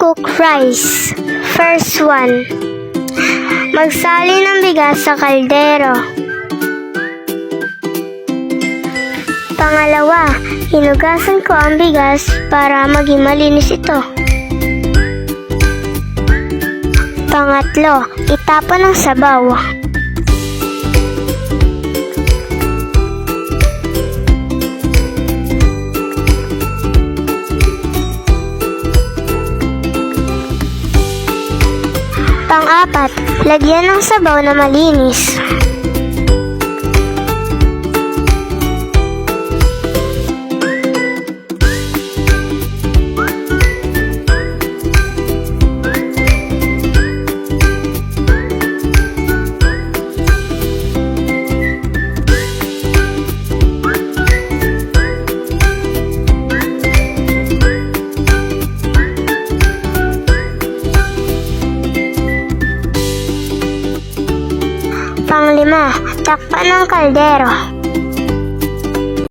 cook rice. First one. Magsali ng bigas sa kaldero. Pangalawa, hinugasan ko ang bigas para maging malinis ito. Pangatlo, itapon ang sabaw. Pang-apat, lagyan ng sabaw na malinis. Panglima, takpan ng kaldero.